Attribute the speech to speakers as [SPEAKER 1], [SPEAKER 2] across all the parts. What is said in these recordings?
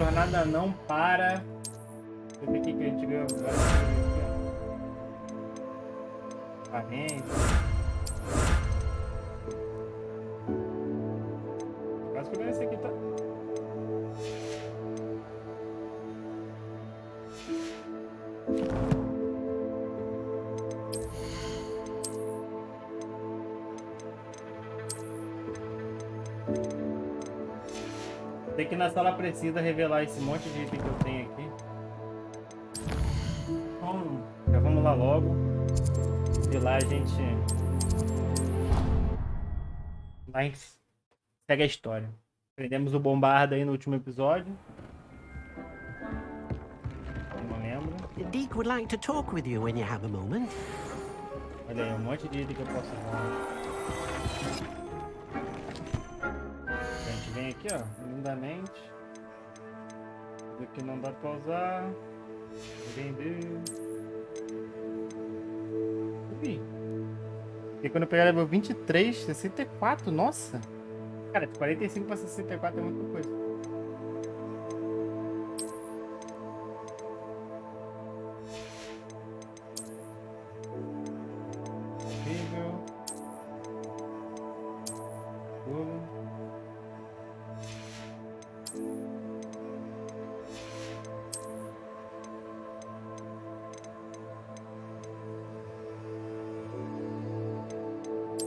[SPEAKER 1] Jornada não para. Deixa eu ver o que a gente ganhou agora. Parente. Quase que eu ganhei esse aqui, tá? Sei que na sala precisa revelar esse monte de item que eu tenho aqui. Então, já vamos lá logo. E lá a gente segue a história. Prendemos o Bombarda aí no último episódio. Não lembro.
[SPEAKER 2] Deek would like to talk with you when you have a moment.
[SPEAKER 1] Olha aí, um monte de item que eu posso usar. A gente vem aqui, ó, lindamente. Isso aqui não dá pra usar. Vender. E quando eu pegar level 23, 64, nossa! Cara, de 45 pra 64 é muita coisa. Horrível.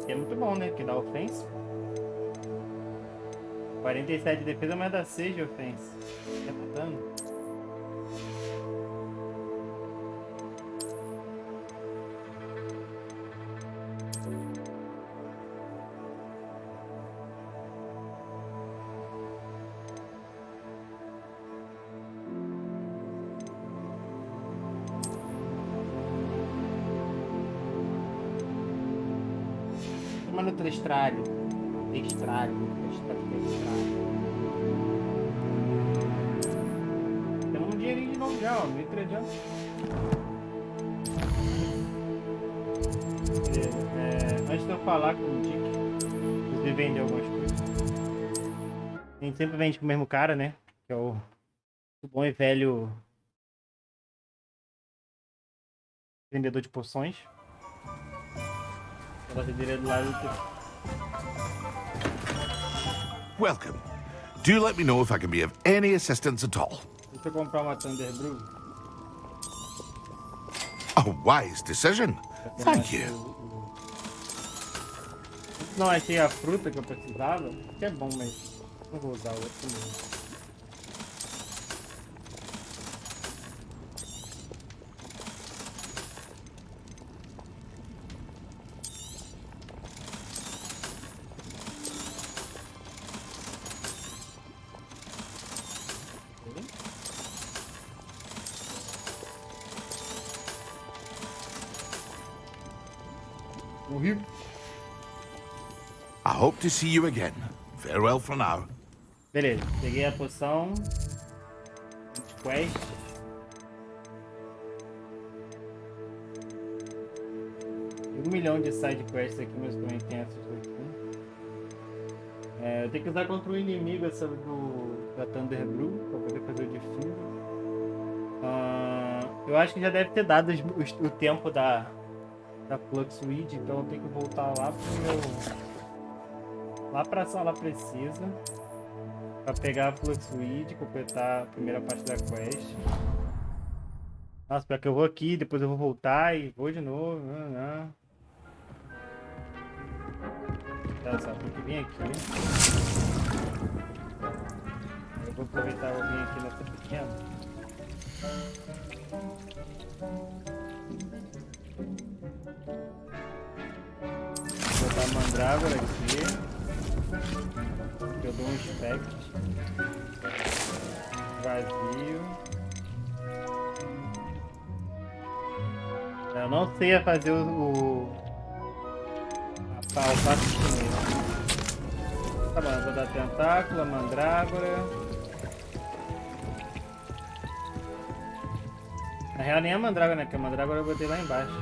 [SPEAKER 1] É muito bom, né? Que dá ofensa. 47 de defesa, mas dá 6 de ofensa. É dano. Tomando trestralho. Temos um dinheirinho de novo já, ó. 1.300. Antes de eu falar com o Dick, preciso vender algumas coisas. A gente sempre vende com o mesmo cara, né? Que é o bom e velho vendedor de poções. Ela direito do lado do...
[SPEAKER 3] Welcome. Do let me know if I can be of any assistance at all.
[SPEAKER 1] Deixa eu comprar uma Thunder Brew.
[SPEAKER 3] A wise decision. Thank you.
[SPEAKER 1] Não achei a fruta que eu precisava, que é bom, mas não vou usar o outro mesmo.
[SPEAKER 3] I hope to see you again. Farewell for now.
[SPEAKER 1] Beleza, peguei a poção. Quest. Tem 1 milhão de side quests aqui, mas também tem essas aqui. Eu tenho que usar contra o inimigo essa da Thunder Brew pra poder fazer o defungo. Eu acho que já deve ter dado o tempo da Flux Weed, então eu tenho que voltar lá pro meu... Lá pra sala precisa. Pra pegar a Flux Weed, completar a primeira parte da quest. Nossa, pior que eu vou aqui, depois eu vou voltar e vou de novo. Tá, só tem que vir aqui. Eu vou aproveitar e vou vir aqui nessa pequena. Vou botar a mandrágora aqui. Eu dou um inspect. Vazio. Eu não sei fazer o passo chinês. Tá bom, eu vou dar tentáculo, mandrágora. Na real nem a mandrágora, né? Porque a mandrágora eu botei lá embaixo.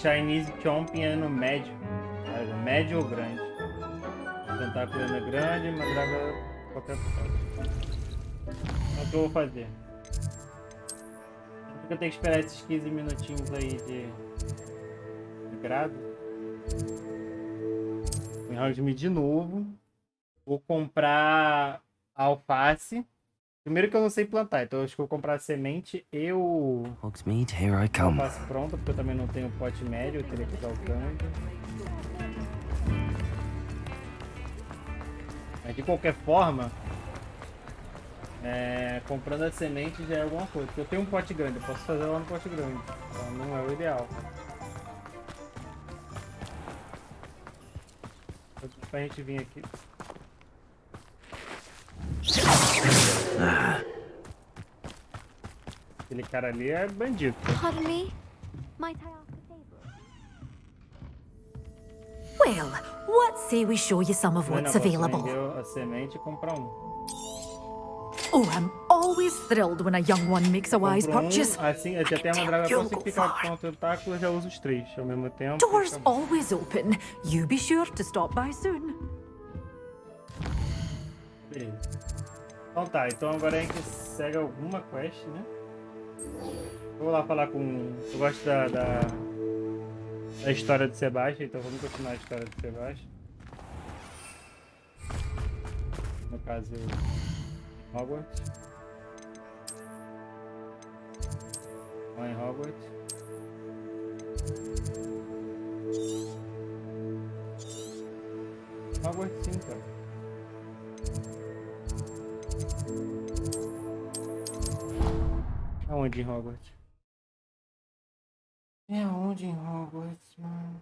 [SPEAKER 1] Chinese Chomping é no médio. Médio ou grande? Tentáculo é no grande, mas draga qualquer coisa. É o que eu vou fazer. Eu tenho que esperar esses 15 minutinhos aí de grado. Vou enrosme de novo. Vou comprar alface. Primeiro que eu não sei plantar, então eu acho que eu vou comprar a semente e o
[SPEAKER 4] Hogsmeade, here I come.
[SPEAKER 1] alface pronta, porque eu também não tenho pote médio, eu teria que usar o câmbio. Mas de qualquer forma, comprando a semente já é alguma coisa. Porque eu tenho um pote grande, eu posso fazer lá no pote grande. Então não é o ideal. Pra gente vir aqui. Aquele cara ali é bandido.
[SPEAKER 5] Pardon me? Might I ask a favor?
[SPEAKER 6] Well, what say we show you some of what's available?
[SPEAKER 1] Vender a semente e comprar um.
[SPEAKER 6] Oh, I'm always thrilled when a young one makes a wise purchase.
[SPEAKER 1] Assim, já tem uma draga, eu posso ficar com o tentáculo, já uso os 3 ao mesmo tempo.
[SPEAKER 6] Doors always open. You be sure to stop by soon.
[SPEAKER 1] Beleza. Então tá, então agora a gente segue alguma quest, né? Eu vou lá falar com... Eu gosto da história do Sebastião, então vamos continuar a história do Sebastião. No caso, Hogwarts. Lá em Hogwarts. Hogwarts sim, cara. Aonde em Hogwarts? É aonde em Hogwarts, mano?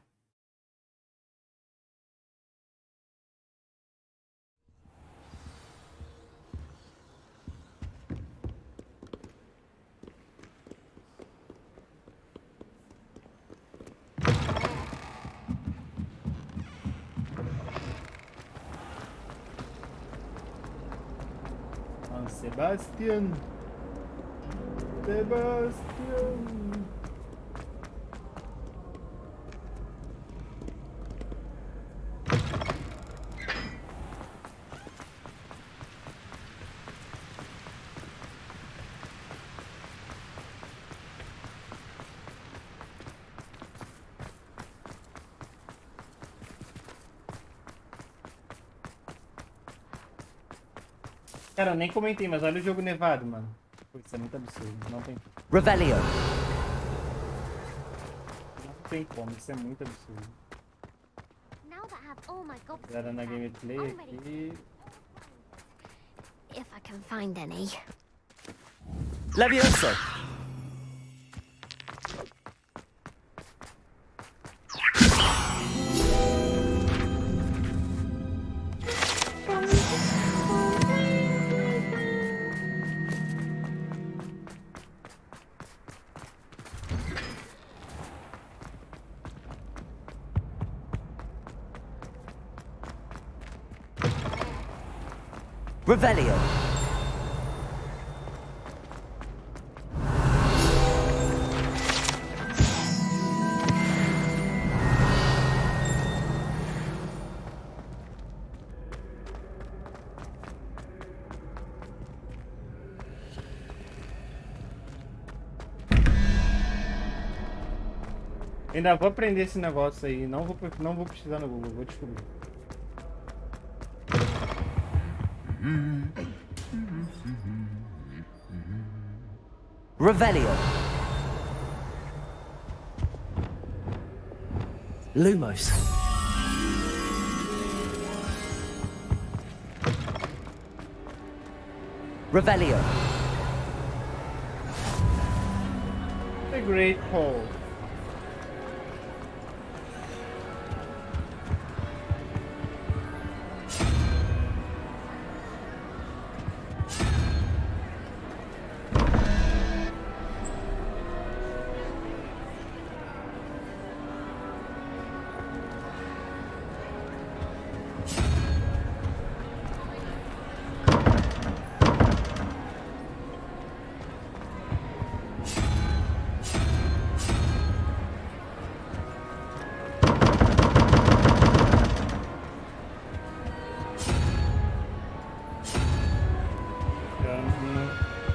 [SPEAKER 1] Sebastian. Cara, eu nem comentei, mas olha o jogo nevado, mano. Pô, isso é muito absurdo, não tem como.
[SPEAKER 4] Revelio.
[SPEAKER 1] Não tem como, isso é muito absurdo.
[SPEAKER 5] Now that I have all my gobstones
[SPEAKER 1] Galera na
[SPEAKER 5] back,
[SPEAKER 1] gameplay
[SPEAKER 5] I'm ready.
[SPEAKER 1] aqui.
[SPEAKER 5] If I can find any.
[SPEAKER 4] Levioso. Revelio.
[SPEAKER 1] Ainda vou aprender esse negócio aí, não vou pesquisar no Google, vou descobrir.
[SPEAKER 4] Revelio. Lumos. Revelio.
[SPEAKER 1] The Great Hall.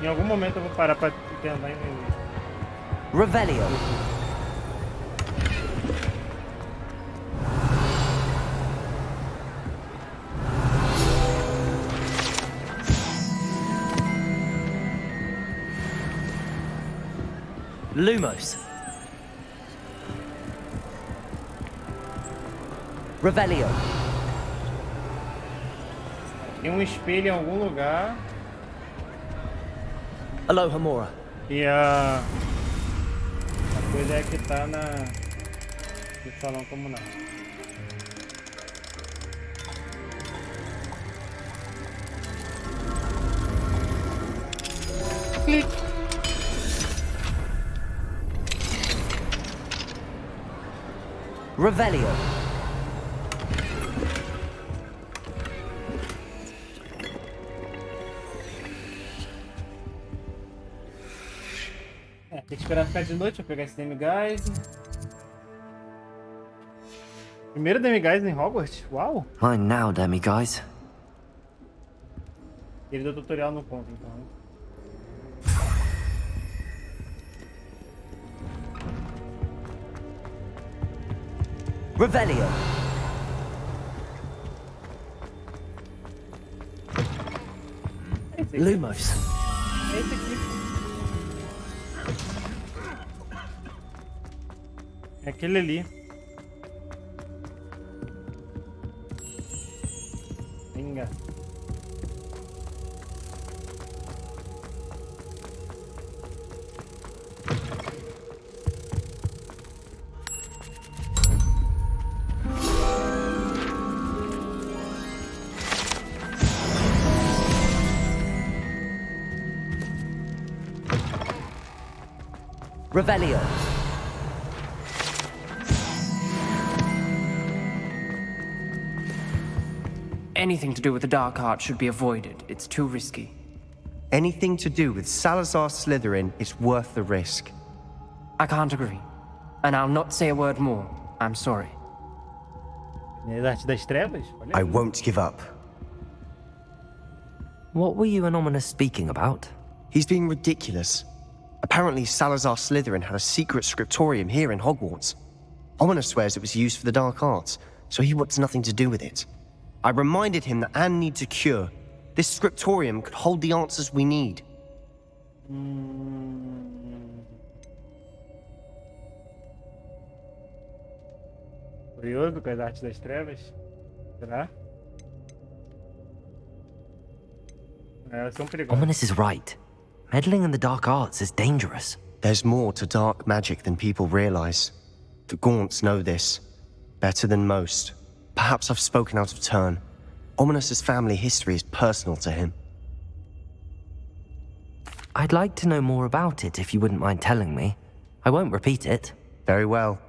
[SPEAKER 1] Em algum momento eu vou parar pra tentar entender.
[SPEAKER 4] Revelio. Lumos. Revelio.
[SPEAKER 1] Tem um espelho em algum lugar.
[SPEAKER 4] Aloha Mora.
[SPEAKER 1] E a coisa é que tá no salão comunal. Clique.
[SPEAKER 4] Revelio.
[SPEAKER 1] Tem que esperar ficar de noite pra pegar esse Demiguise. Primeiro Demiguise em Hogwarts? Uau!
[SPEAKER 4] Mine now, demi guys.
[SPEAKER 1] Ele deu tutorial no ponto, então.
[SPEAKER 4] Revelio.
[SPEAKER 1] Esse aqui.
[SPEAKER 4] Lumos.
[SPEAKER 1] Esse aqui. É aquele ali. Venga.
[SPEAKER 4] Revelio.
[SPEAKER 7] Anything to do with the dark art should be avoided. It's too risky.
[SPEAKER 8] Anything to do with Salazar Slytherin is worth the risk.
[SPEAKER 7] I can't agree. And I'll not say a word more. I'm sorry.
[SPEAKER 1] Arte das Trevas? Olha
[SPEAKER 8] I
[SPEAKER 1] aí.
[SPEAKER 8] won't give up.
[SPEAKER 4] What were you and Ominous speaking about?
[SPEAKER 8] He's being ridiculous. Apparently, Salazar Slytherin had a secret scriptorium here in Hogwarts. Ominous swears it was used for the dark arts, so he wants nothing to do with it. I reminded him that Anne needs a cure. This scriptorium could hold the answers we need.
[SPEAKER 1] Curioso com as artes das trevas? Será? Elas são perigosas.
[SPEAKER 4] Ominous is right. Meddling in the dark arts is dangerous.
[SPEAKER 8] There's more to dark magic than people realize. The Gaunts know this. Better than most. Perhaps I've spoken out of turn. Ominous's family history is personal to him.
[SPEAKER 4] I'd like to know more about it if you wouldn't mind telling me. I won't repeat it.
[SPEAKER 8] Very well.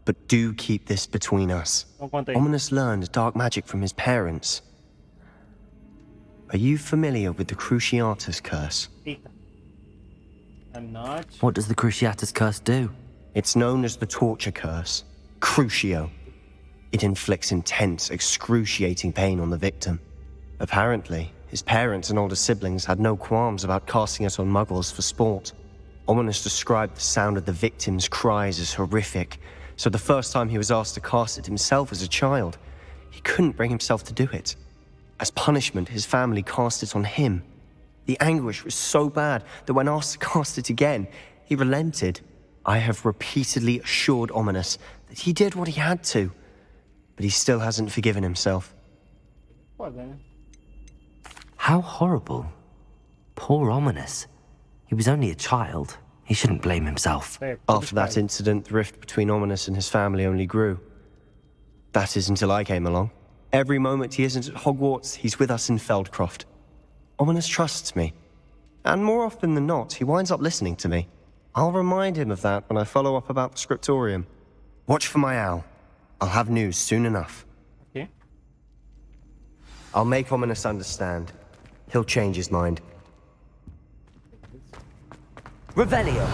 [SPEAKER 8] But do keep this between us.
[SPEAKER 1] Então conta aí.
[SPEAKER 8] Ominous learned dark magic from his parents. Are you familiar with the Cruciatus curse?
[SPEAKER 1] Eita. I'm not.
[SPEAKER 4] What does the Cruciatus curse do?
[SPEAKER 8] It's known as the torture curse, Crucio. It inflicts intense, excruciating pain on the victim. Apparently, his parents and older siblings had no qualms about casting it on muggles for sport. Ominous described the sound of the victim's cries as horrific, so the first time he was asked to cast it himself as a child, he couldn't bring himself to do it. As punishment, his family cast it on him. The anguish was so bad that when asked to cast it again, he relented. I have repeatedly assured Ominous that he did what he had to, but he still hasn't forgiven himself.
[SPEAKER 1] Foda, né?
[SPEAKER 4] How horrible. Poor Ominous. He was only a child. He shouldn't blame himself.
[SPEAKER 1] É, tudo
[SPEAKER 8] After that
[SPEAKER 1] cai.
[SPEAKER 8] incident, the rift between Ominous and his family only grew. That is until I came along. Every moment he isn't at Hogwarts, he's with us in Feldcroft. Ominous trusts me. And more often than not, he winds up listening to me. I'll remind him of that when I follow up about the scriptorium. Watch for my owl. I'll have news soon enough.
[SPEAKER 1] Ok.
[SPEAKER 8] I'll make Ominous understand. He'll change his mind.
[SPEAKER 4] Revelio.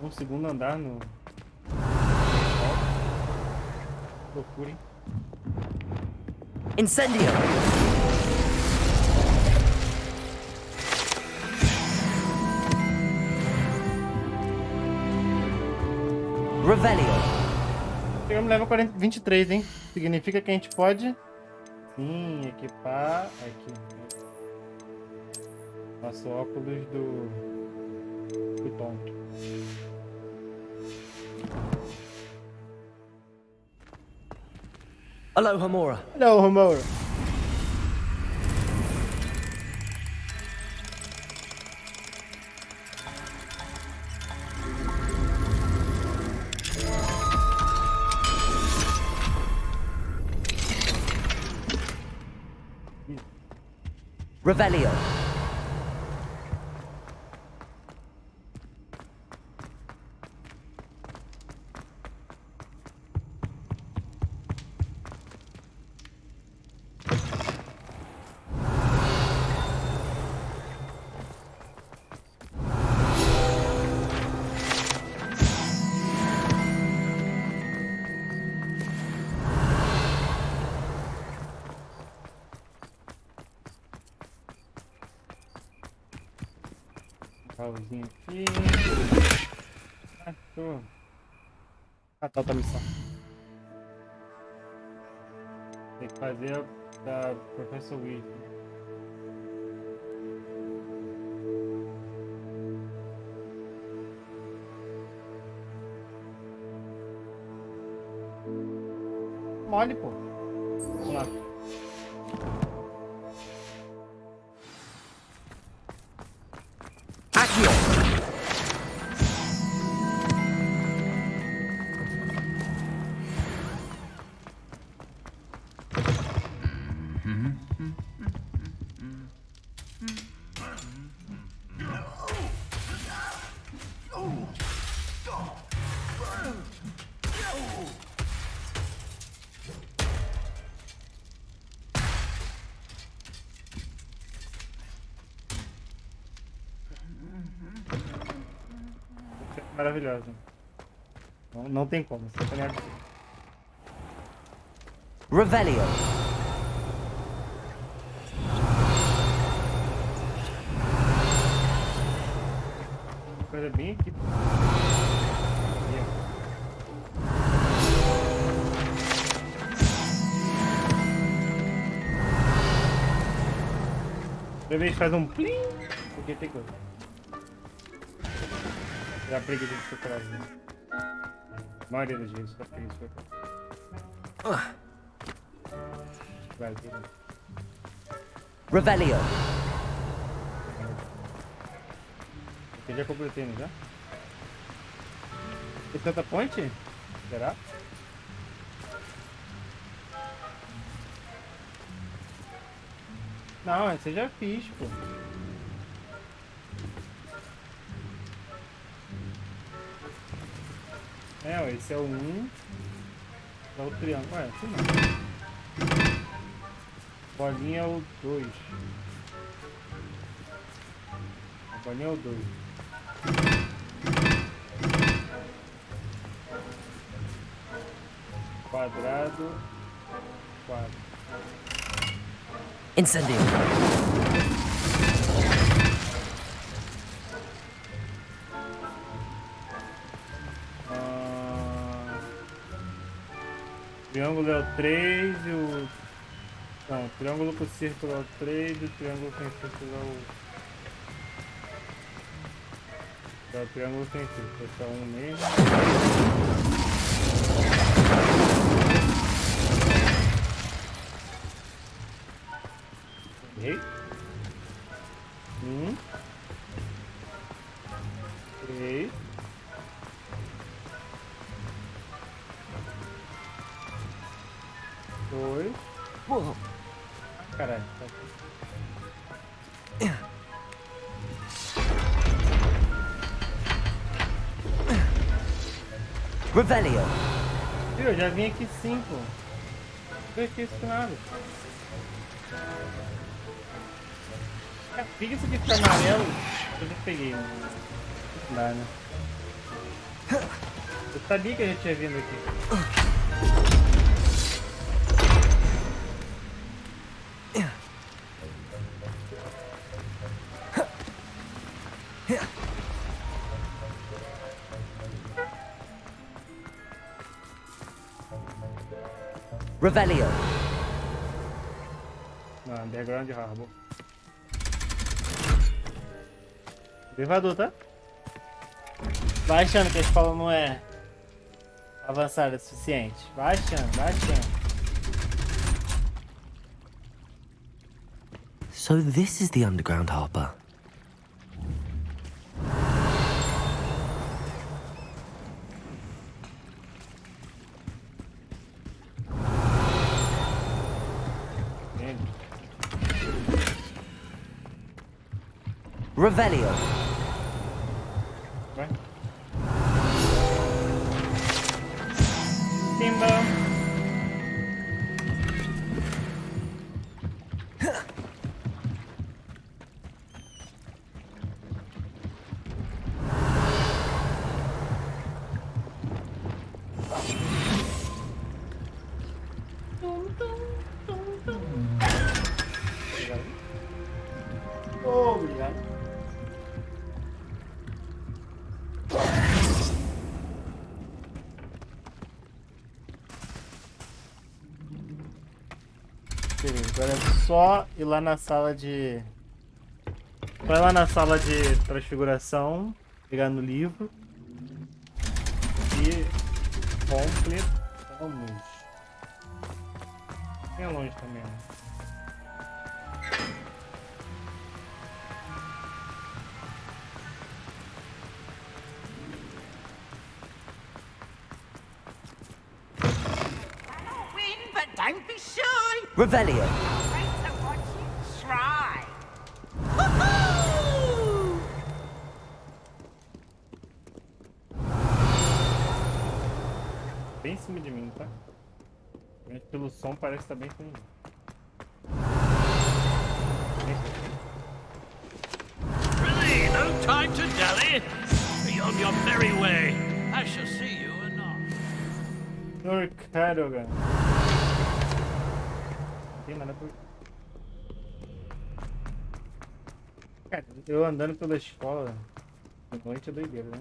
[SPEAKER 1] Um segundo andar no. Procurem.
[SPEAKER 4] Incendio. Revelio.
[SPEAKER 1] Chegamos no level 23, hein? Significa que a gente pode... Sim, equipar... Aqui. Nosso óculos do tonto.
[SPEAKER 4] Hello, Hamura.
[SPEAKER 1] Hello, Homura.
[SPEAKER 4] Revelio.
[SPEAKER 1] Pauzinho aqui. Show. Ah, tá outra missão. Tem que fazer a da Professor Weasley. Mole, pô. Vamos lá.
[SPEAKER 4] Accio.
[SPEAKER 1] Maravilhosa. Não tem como. Você tá
[SPEAKER 4] Revelio.
[SPEAKER 1] coisa bem aqui. Toda vez faz um plim, porque tem coisa. Já preguiça de procurar. A maioria das vezes, só preguiça de procurar. Vai,
[SPEAKER 4] Revelio.
[SPEAKER 1] eu já completei, não já? Tem tanta ponte? Será? Não, esse eu já fiz, pô. É, ó, esse é o 1. É o triângulo. Ué, assim não. Bolinha é o 2. A bolinha é o 2. Quadrado. 4.
[SPEAKER 4] Incendio.
[SPEAKER 1] Triângulo é o 3 e o... Não, o triângulo com círculo é o 3 e o triângulo sem círculo é o... É o triângulo sem círculo, esse é um mesmo. Errei. 1. 3. 2.
[SPEAKER 4] Whoa.
[SPEAKER 1] Caralho.
[SPEAKER 4] Revelio.
[SPEAKER 1] Viu, eu já vim aqui 5. Não fez isso nada. Fica isso aqui fica amarelo. Eu já peguei. Não dá, né? Eu sabia que a gente tinha vindo aqui.
[SPEAKER 4] Revelio.
[SPEAKER 1] Não, Underground Harbor. Elevador, tá? Vai achando que a escola não é avançada o suficiente. Vai achando, vai achando.
[SPEAKER 4] So this is the underground harbor. Revelio.
[SPEAKER 1] Vai. Timba. Obrigado. Beleza, agora é só ir lá na sala de... Vai lá na sala de transfiguração, pegar no livro e completamos. Bem longe também, né?
[SPEAKER 9] Don't be shy.
[SPEAKER 4] Revelio.
[SPEAKER 9] Wait to watch you try.
[SPEAKER 1] Bem em cima de mim, tá? Mas pelo som parece que tá bem com...
[SPEAKER 10] Really, no time to dally. Be on your merry way. I shall see you anon.
[SPEAKER 1] Senhor Cadogan. Não tem nada por... Cara, eu andando pela escola de noite é doideira, né?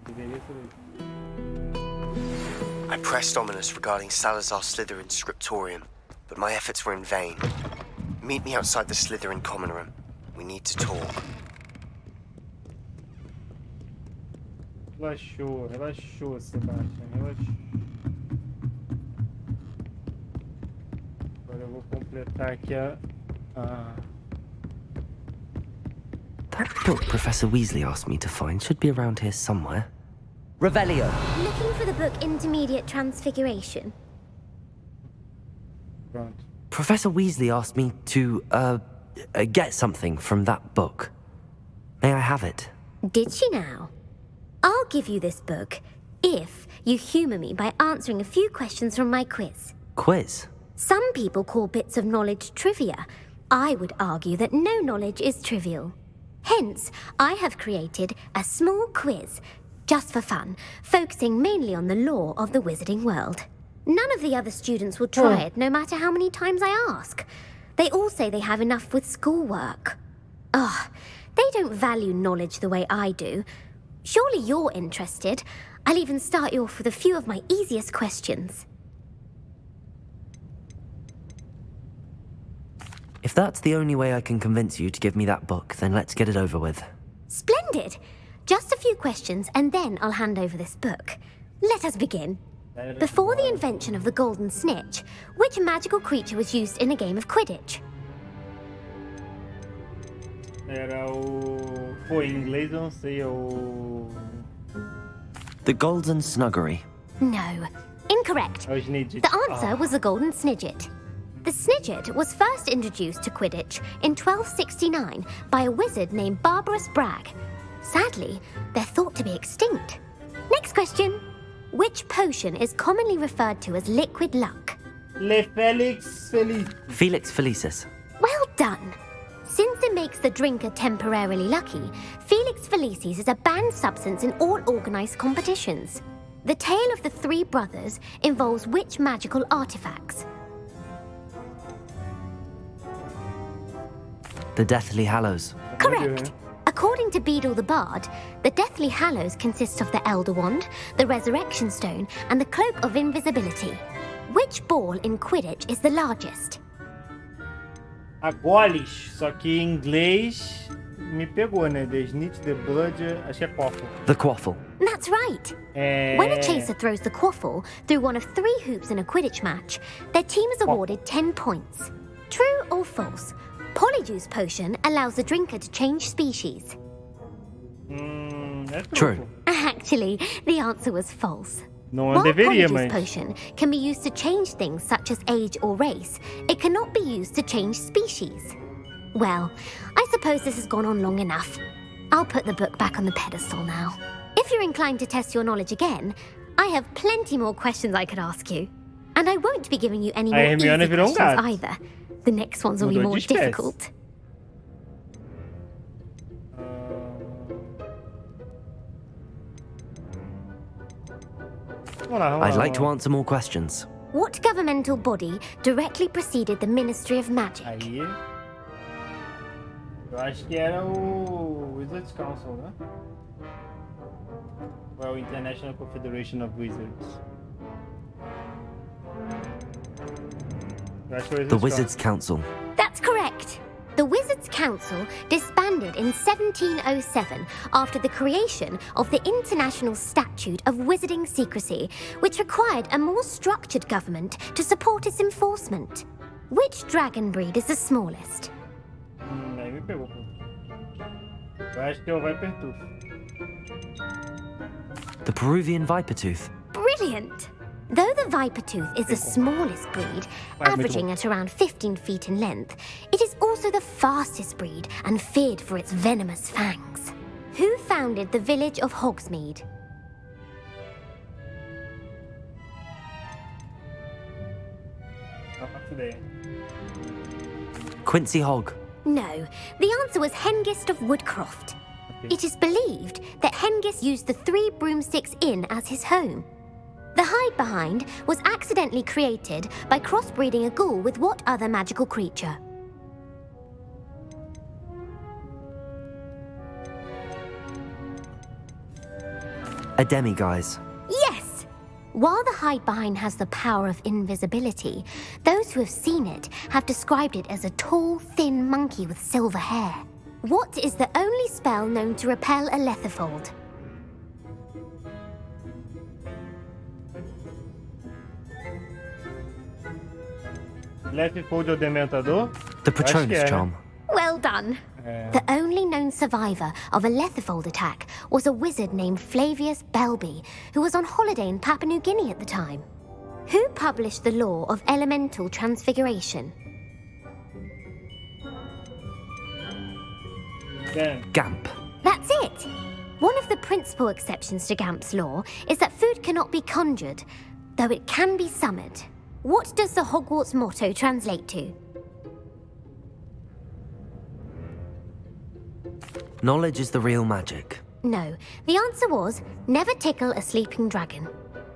[SPEAKER 1] Deveria ser doideira.
[SPEAKER 8] I pressed ominous regarding Salazar Slytherin's scriptorium, but my efforts were in vain. Meet me outside the Slytherin common room. We need to talk.
[SPEAKER 1] Relaxou, relaxou, Sebastião, relaxou. Agora eu vou completar aqui a...
[SPEAKER 4] That book Professor Weasley asked me to find should be around here somewhere. Revelio.
[SPEAKER 5] Looking for the book Intermediate Transfiguration.
[SPEAKER 1] Pronto.
[SPEAKER 4] Professor Weasley asked me to, get something from that book. May I have it?
[SPEAKER 5] Did she now? I'll give you this book if you humour me by answering a few questions from my quiz.
[SPEAKER 4] Quiz?
[SPEAKER 5] Some people call bits of knowledge trivia. I would argue that no knowledge is trivial. Hence, I have created a small quiz, just for fun, focusing mainly on the lore of the wizarding world. None of the other students will try it, no matter how many times I ask. They all say they have enough with schoolwork. Ugh, they don't value knowledge the way I do. Surely you're interested. I'll even start you off with a few of my easiest questions.
[SPEAKER 4] If that's the only way I can convince you to give me that book, then let's get it over with.
[SPEAKER 5] Splendid! Just a few questions, and then I'll hand over this book. Let us begin. Before the invention of the golden snitch, which magical creature was used in a game of Quidditch?
[SPEAKER 1] Era o... Pô, em inglês eu não sei, é o...
[SPEAKER 4] The Golden Snuggery.
[SPEAKER 5] No. Incorrect.
[SPEAKER 1] É o Snidget.
[SPEAKER 5] The answer was the golden snidget. The snidget was first introduced to Quidditch in 1269 by a wizard named Barbarous Bragg. Sadly, they're thought to be extinct. Next question. Which potion is commonly referred to as liquid luck?
[SPEAKER 1] Le Felix Feliz.
[SPEAKER 4] Felix Felicis.
[SPEAKER 5] Well done. Since it makes the drinker temporarily lucky, Felix Felicis is a banned substance in all organized competitions. The tale of the three brothers involves which magical artifacts?
[SPEAKER 4] The Deathly Hallows.
[SPEAKER 5] Correct. According to Beedle the Bard, the Deathly Hallows consist of the Elder Wand, the Resurrection Stone, and the Cloak of Invisibility. Which ball in Quidditch is the largest?
[SPEAKER 1] A goles, só que em inglês me pegou, né? The snitch, the blood, acho que é quaffle.
[SPEAKER 4] The quaffle.
[SPEAKER 5] That's right. When a chaser throws the quaffle through one of 3 hoops in a Quidditch match, their team is awarded 10 points. True or false? Polyjuice potion allows the drinker to change species.
[SPEAKER 1] É
[SPEAKER 4] True.
[SPEAKER 5] Actually, the answer was false.
[SPEAKER 1] Não
[SPEAKER 5] While
[SPEAKER 1] deveria,
[SPEAKER 5] Polyjuice
[SPEAKER 1] mas...
[SPEAKER 5] potion can be used to change things such as age or race, it cannot be used to change species. Well, I suppose this has gone on long enough. I'll put the book back on the pedestal now. If you're inclined to test your knowledge again, I have plenty more questions I could ask you. And I won't be giving you any more easy questions either. The next ones will be more difficult.
[SPEAKER 4] I'd like to answer more questions.
[SPEAKER 5] What governmental body directly preceded the Ministry of Magic?
[SPEAKER 1] Aí... Eu acho que era o Wizards Council, né? Ou é o International Confederation of Wizards? Eu acho que é o
[SPEAKER 4] The Wizards Council.
[SPEAKER 5] That's correct. The Wizards Council disbanded in 1707 after the creation of the International Statute of Wizarding Secrecy, which required a more structured government to support its enforcement. Which dragon breed is the smallest?
[SPEAKER 1] Aí me pegou. Eu acho que é o Vipertooth.
[SPEAKER 4] The Peruvian Vipertooth.
[SPEAKER 5] Brilliant! Though the Vipertooth is the smallest breed, averaging at around 15 feet in length, it is also the fastest breed and feared for its venomous fangs. Who founded the village of Hogsmeade?
[SPEAKER 1] Não faço ideia.
[SPEAKER 4] Quincy Hogg.
[SPEAKER 5] No, the answer was Hengist of Woodcroft. It is believed that Hengist used the 3 broomsticks inn as his home. The hide-behind was accidentally created by crossbreeding a ghoul with what other magical creature?
[SPEAKER 4] A demiguise.
[SPEAKER 5] Yes! While the hide-behind has the power of invisibility, those who have seen it have described it as a tall, thin monkey with silver hair. What is the only spell known to repel a lethifold?
[SPEAKER 1] Lethifold é o Dementador?
[SPEAKER 4] The Patronus Charm.
[SPEAKER 5] Well done. The only known survivor of a lethifold attack was a wizard named Flavius Belby, who was on holiday in Papua New Guinea at the time. Who published the law of elemental transfiguration?
[SPEAKER 4] Gamp.
[SPEAKER 5] That's it! One of the principal exceptions to Gamp's law is that food cannot be conjured, though it can be summoned. What does the Hogwarts motto translate to?
[SPEAKER 4] Knowledge is the real magic.
[SPEAKER 5] No, the answer was, never tickle a sleeping dragon.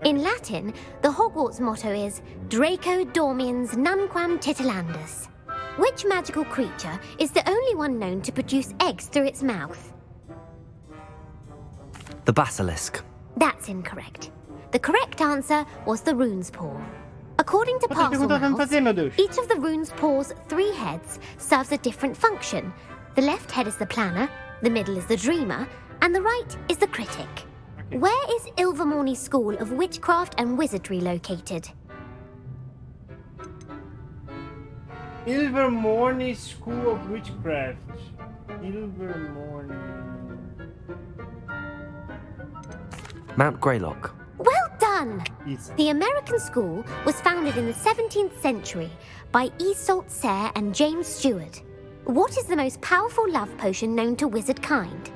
[SPEAKER 5] In Latin, the Hogwarts motto is Draco dormiens nunquam titilandus. Which magical creature is the only one known to produce eggs through its mouth?
[SPEAKER 4] The Basilisk.
[SPEAKER 5] That's incorrect. The correct answer was the rune's paw. According to Parcelmouse, each of the rune's paw's 3 heads serves a different function. The left head is the planner, the middle is the dreamer, and the right is the critic. Where is Ilvermorny School of Witchcraft and Wizardry located?
[SPEAKER 1] Ilvermorny School of Witchcraft. Ilvermorny.
[SPEAKER 4] Mount Greylock.
[SPEAKER 5] Well done!
[SPEAKER 1] Easy.
[SPEAKER 5] The American school was founded in the 17th century by Iseult Sayre and James Stewart. What is the most powerful love potion known to wizard kind?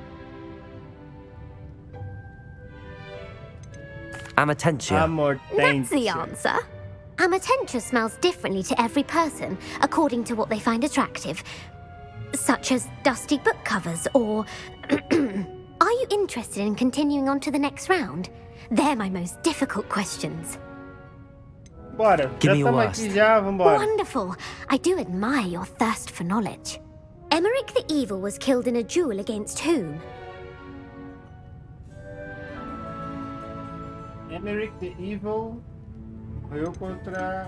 [SPEAKER 4] Amatentia.
[SPEAKER 5] That's the answer. Amatentia smells differently to every person, according to what they find attractive, such as dusty book covers or... Are you interested in continuing on to the next round? They're my most difficult questions.
[SPEAKER 1] Bora.
[SPEAKER 4] Give me your
[SPEAKER 1] estamos
[SPEAKER 4] worst.
[SPEAKER 1] aqui já, vambora.
[SPEAKER 5] Wonderful. I do admire your thirst for knowledge. Emeric the Evil was killed in a duel against whom?
[SPEAKER 1] Emeric the Evil Morreu contra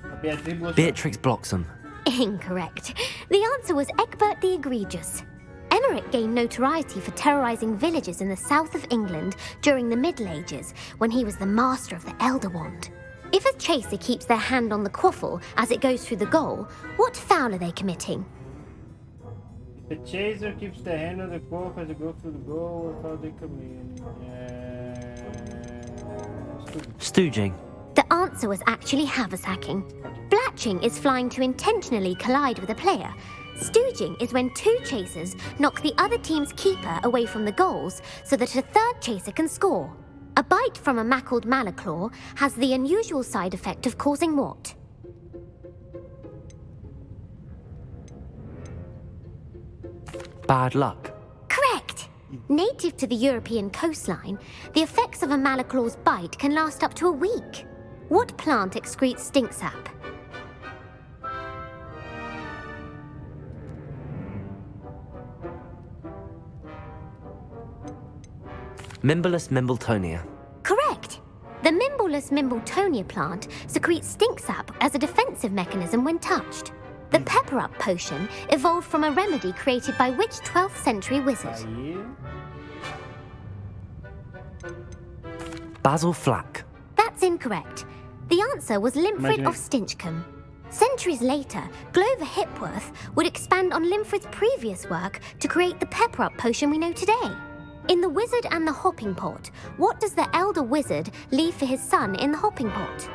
[SPEAKER 1] a Beatriz Blossomon.
[SPEAKER 4] Beatrix Bloxham.
[SPEAKER 5] Incorrect. The answer was Egbert the Egregious. Emmerich gained notoriety for terrorizing villages in the south of England during the Middle Ages, when he was the master of the Elder Wand. If a chaser keeps their hand on the quaffle as it goes through the goal, what foul are they committing?
[SPEAKER 1] The chaser keeps the hand on the goal as it goes through the goal. What foul they commit?
[SPEAKER 4] Stooging.
[SPEAKER 5] The answer was actually haversacking. Blatching is flying to intentionally collide with a player. Stooging is when two chasers knock the other team's keeper away from the goals so that a third chaser can score. A bite from a mackled malaclaw has the unusual side effect of causing what?
[SPEAKER 4] Bad luck.
[SPEAKER 5] Correct! Native to the European coastline, the effects of a malaclaw's bite can last up to a week. What plant excretes stink sap?
[SPEAKER 4] Mimblus Mimbletonia.
[SPEAKER 5] Correct! The Mimblus Mimbletonia plant secretes stink sap as a defensive mechanism when touched. The pepper-up potion evolved from a remedy created by which 12th century wizard?
[SPEAKER 1] Aí.
[SPEAKER 4] Basil Flack.
[SPEAKER 5] That's incorrect. The answer was Limfrid of Stinchcombe. Centuries later, Glover Hipworth would expand on Limfrid's previous work to create the pepper-up potion we know today. In The Wizard and the Hopping Pot, what does the elder wizard leave for his son in the hopping pot?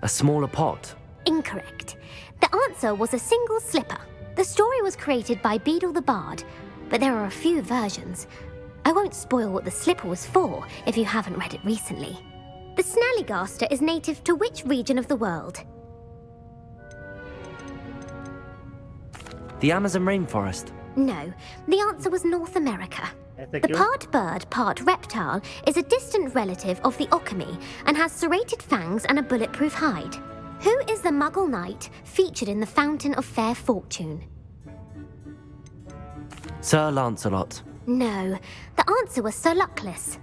[SPEAKER 4] A smaller pot.
[SPEAKER 5] Incorrect. The answer was a single slipper. The story was created by Beadle the Bard, but there are a few versions. I won't spoil what the slipper was for if you haven't read it recently. The Snallygaster is native to which region of the world?
[SPEAKER 4] The Amazon rainforest.
[SPEAKER 5] No, the answer was North America. The part bird, part reptile is a distant relative of the Occamy and has serrated fangs and a bulletproof hide. Who is the Muggle knight featured in the Fountain of Fair Fortune?
[SPEAKER 4] Sir Lancelot.
[SPEAKER 5] No, the answer was Sir Luckless.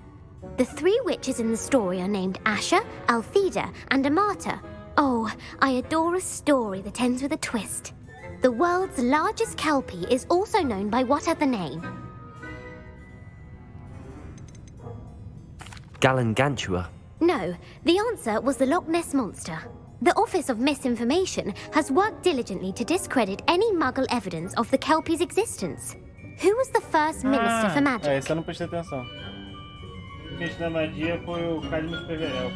[SPEAKER 5] The three witches in the story are named Asher, Altheda, and Amata. Oh, I adore a story that ends with a twist. The world's largest kelpie is also known by what other name?
[SPEAKER 4] Galangantua.
[SPEAKER 5] No, the answer was the Loch Ness Monster. The Office of Misinformation has worked diligently to discredit any Muggle evidence of the kelpie's existence. Who was the first Minister for Magic?
[SPEAKER 1] Essa eu não prestei atenção. O ministro da magia foi o Cadmus Peverell.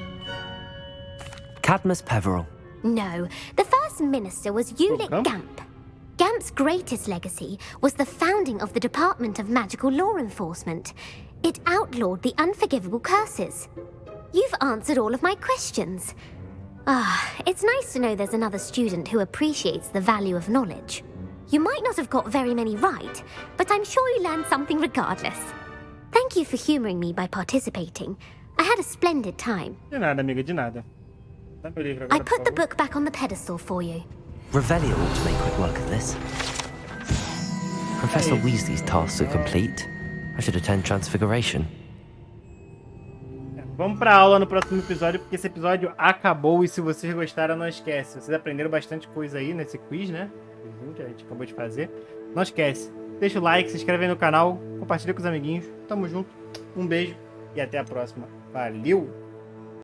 [SPEAKER 4] Cadmus Peverell.
[SPEAKER 5] No, the first minister was Ulick Gamp. Gamp's greatest legacy was the founding of the Department of Magical Law Enforcement. It outlawed the unforgivable curses. You've answered all of my questions. It's nice to know there's another student who appreciates the value of knowledge. You might not have got very many right, but I'm sure you learned something regardless. Thank you for humoring me by participating. I had a splendid time.
[SPEAKER 1] De nada, amiga, de nada. Dá meu livro agora,
[SPEAKER 5] I put the
[SPEAKER 1] por favor.
[SPEAKER 5] book back on the pedestal for you.
[SPEAKER 4] Revelio ought to make quick work of this. Professor Weasley's tasks are complete. I should attend Transfiguration.
[SPEAKER 1] Vamos pra aula no próximo episódio, porque esse episódio acabou. E se vocês gostaram, não esquece. Vocês aprenderam bastante coisa aí nesse quiz, né? Que a gente acabou de fazer. Não esquece. Deixa o like, se inscreve aí no canal, compartilha com os amiguinhos. Tamo junto. Um beijo e até a próxima. Valeu!